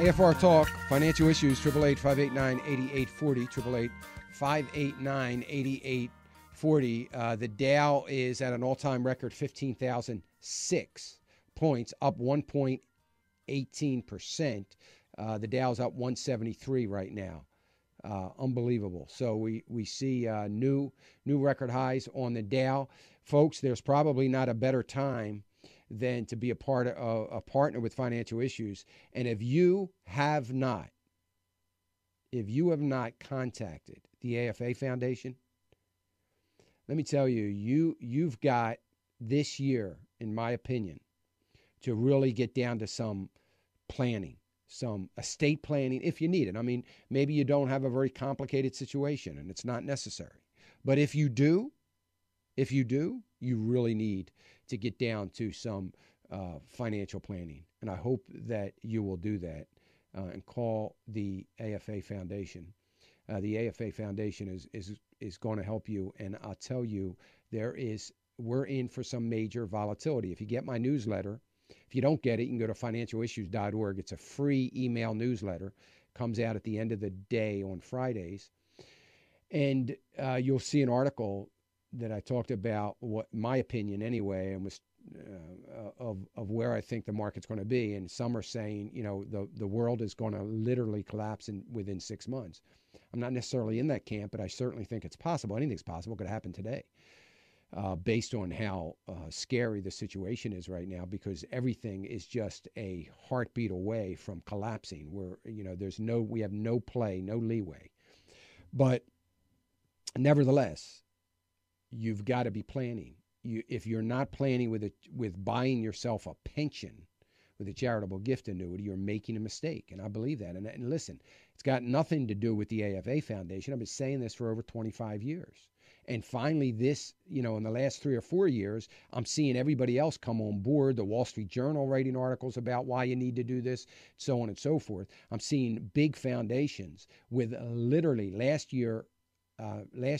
AFR Talk, financial issues, 888-589-8840, 888-589-8840. The Dow is at an all-time record 15,006 points, up 1.18%. The Dow's up 173 right now. Unbelievable. So we see new record highs on the Dow. Folks, there's probably not a better time than to be a partner with Financial Issues. And if you have not contacted the AFA Foundation, let me tell you, you've got this year, in my opinion, to really get down to some planning, some estate planning if you need it. I mean, maybe you don't have a very complicated situation and it's not necessary. But if you do, you really need to get down to some financial planning. And I hope that you will do that and call the AFA Foundation. The AFA Foundation is going to help you. And I'll tell you, we're in for some major volatility. If you get my newsletter, if you don't get it, you can go to financialissues.org. It's a free email newsletter. Comes out at the end of the day on Fridays. And you'll see an article that I talked about, what my opinion anyway, and was of where I think the market's going to be. And some are saying, the world is going to literally collapse within 6 months. I'm not necessarily in that camp, but I certainly think it's possible. Anything's possible. It could happen today, based on how scary the situation is right now, because everything is just a heartbeat away from collapsing. We have no play, no leeway. But nevertheless, you've got to be planning. If you're not planning with buying yourself a pension with a charitable gift annuity, you're making a mistake. And I believe that. And listen, it's got nothing to do with the AFA Foundation. I've been saying this for over 25 years. And finally, this, in the last 3 or 4 years, I'm seeing everybody else come on board. The Wall Street Journal writing articles about why you need to do this, so on and so forth. I'm seeing big foundations with literally last year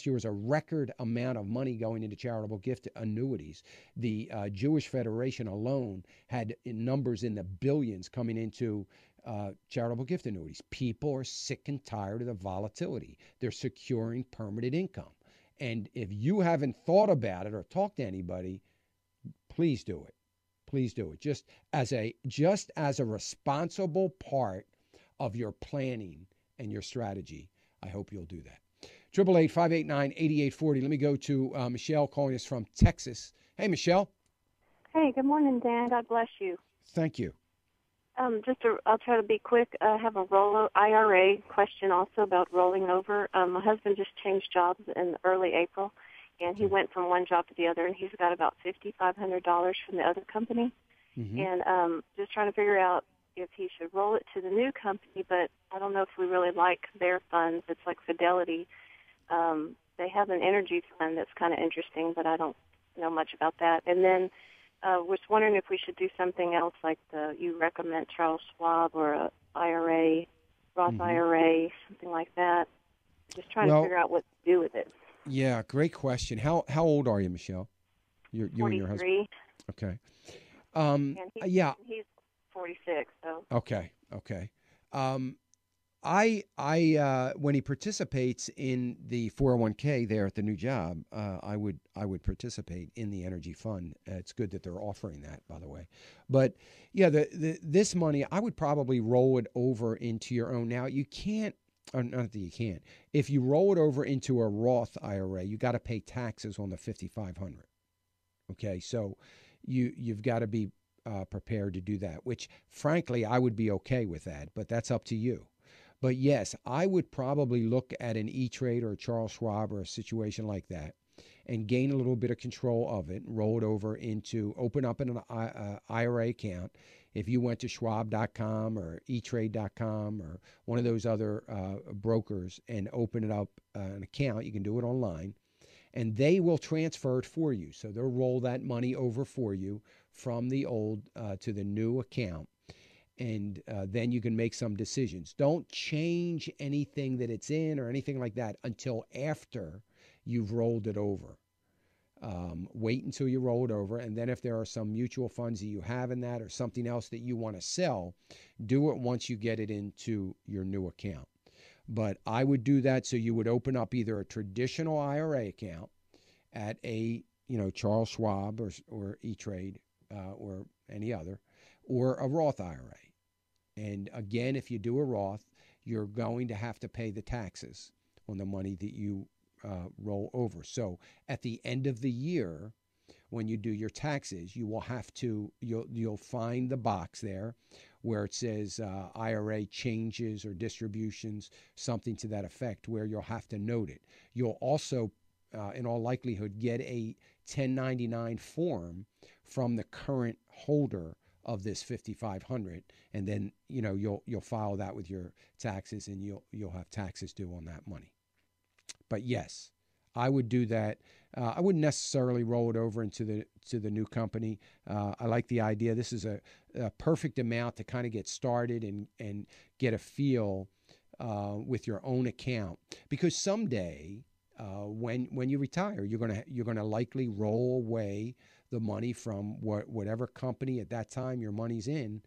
was a record amount of money going into charitable gift annuities. The Jewish Federation alone had numbers in the billions coming into charitable gift annuities. People are sick and tired of the volatility. They're securing permanent income. And if you haven't thought about it or talked to anybody, please do it. Please do it. Just as a responsible part of your planning and your strategy, I hope you'll do that. 888-589-8840. Let me go to Michelle calling us from Texas. Hey, Michelle. Hey, good morning, Dan. God bless you. Thank you. I'll try to be quick. I have a IRA question also about rolling over. My husband just changed jobs in early April, and he went from one job to the other, and he's got about $5,500 from the other company. Mm-hmm. And just trying to figure out if he should roll it to the new company, but I don't know if we really like their funds. It's like Fidelity. They have an energy fund that's kind of interesting, but I don't know much about that. And then was wondering if we should do something else like you recommend Charles Schwab or a IRA, Roth mm-hmm. IRA, something like that. Just trying to figure out what to do with it. Yeah, great question. How old are you, Michelle? You and your husband? 43. Okay. And he's 46. So. Okay. When he participates in the 401k there at the new job, I would participate in the energy fund. It's good that they're offering that, by the way. But yeah, this money, I would probably roll it over into your own. Now you can't, or not that you can't. If you roll it over into a Roth IRA, you got to pay taxes on the $5,500. Okay, so you've got to be prepared to do that. Which, frankly, I would be okay with that, but that's up to you. But yes, I would probably look at an E-Trade or a Charles Schwab or a situation like that and gain a little bit of control of it and roll it over open up an IRA account. If you went to Schwab.com or E-Trade.com or one of those other brokers and open it up an account, you can do it online, and they will transfer it for you. So they'll roll that money over for you from the old to the new account. And then you can make some decisions. Don't change anything that it's in or anything like that until after you've rolled it over. Wait until you roll it over, and then if there are some mutual funds that you have in that or something else that you want to sell, do it once you get it into your new account. But I would do that, so you would open up either a traditional IRA account at a Charles Schwab or E-Trade or any other, or a Roth IRA. And again, if you do a Roth, you're going to have to pay the taxes on the money that you roll over. So at the end of the year, when you do your taxes, you will have to, you'll find the box there where it says IRA changes or distributions, something to that effect, where you'll have to note it. You'll also, in all likelihood, get a 1099 form from the current holder of this 5,500, and then you'll file that with your taxes, and you'll have taxes due on that money. But yes, I would do that. I wouldn't necessarily roll it over into the new company. I like the idea. This is a perfect amount to kind of get started and get a feel with your own account, because someday when you retire, you're gonna likely roll away the money from whatever company at that time your money's in,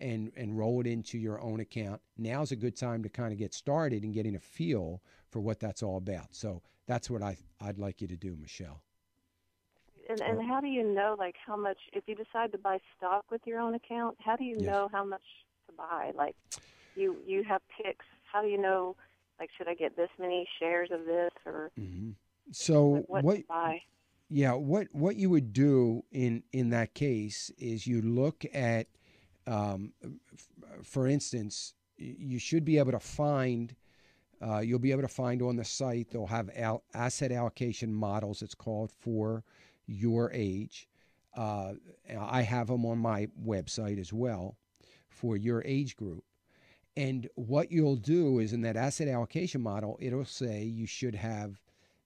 and roll it into your own account. Now's a good time to kind of get started and getting a feel for what that's all about. So that's what I'd like you to do, Michelle. And how do you know, like, how much, if you decide to buy stock with your own account, how do you know how much to buy? Like, you have picks. How do you know, like, should I get this many shares of this, or so like what to buy? Yeah, what you would do in that case is you look at, for instance, you should be able to find, you'll be able to find on the site, they'll have asset allocation models, it's called, for your age. I have them on my website as well for your age group. And what you'll do is, in that asset allocation model, it'll say you should have,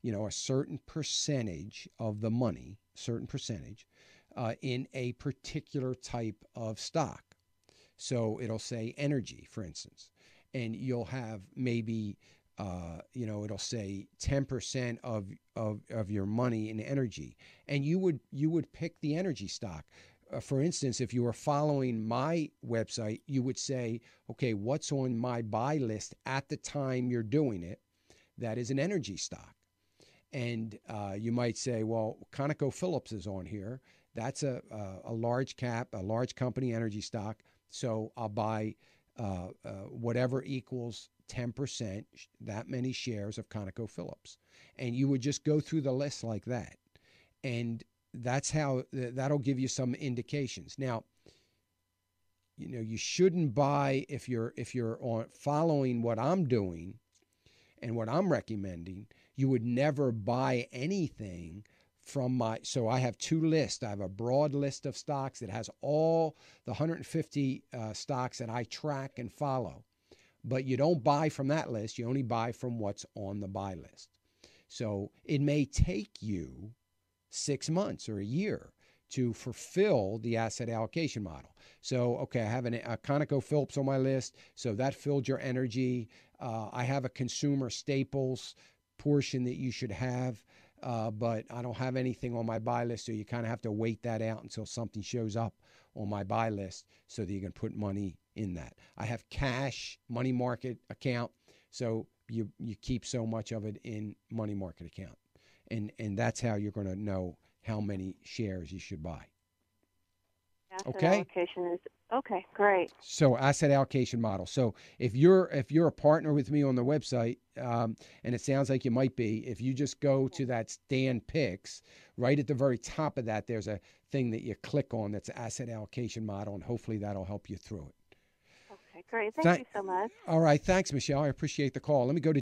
a certain percentage of the money, in a particular type of stock. So it'll say energy, for instance, and you'll have maybe, it'll say 10% of your money in energy, and you would pick the energy stock. For instance, if you were following my website, you would say, okay, what's on my buy list at the time you're doing it? That is an energy stock. And you might say, well, ConocoPhillips is on here. That's a large cap, a large company energy stock. So I'll buy whatever equals 10%, that many shares of ConocoPhillips. And you would just go through the list like that. And that's how, that'll give you some indications. Now, you shouldn't buy, if you're on following what I'm doing and what I'm recommending, you would never buy anything from so I have two lists. I have a broad list of stocks that has all the 150 stocks that I track and follow. But you don't buy from that list. You only buy from what's on the buy list. So it may take you 6 months or a year to fulfill the asset allocation model. So, okay, I have a ConocoPhillips on my list, so that filled your energy. I have a consumer staples portion that you should have, but I don't have anything on my buy list, so you kind of have to wait that out until something shows up on my buy list so that you can put money in that. I have cash, money market account, so you keep so much of it in money market account. And that's how you're going to know how many shares you should buy. Asset allocation is okay, great. So asset allocation model. So if you're a partner with me on the website, and it sounds like you might be, if you just go to that Stan Picks, right at the very top of that, there's a thing that you click on that's asset allocation model, and hopefully that'll help you through it. Okay, great. Thank you so much. All right, thanks, Michelle. I appreciate the call. Let me go to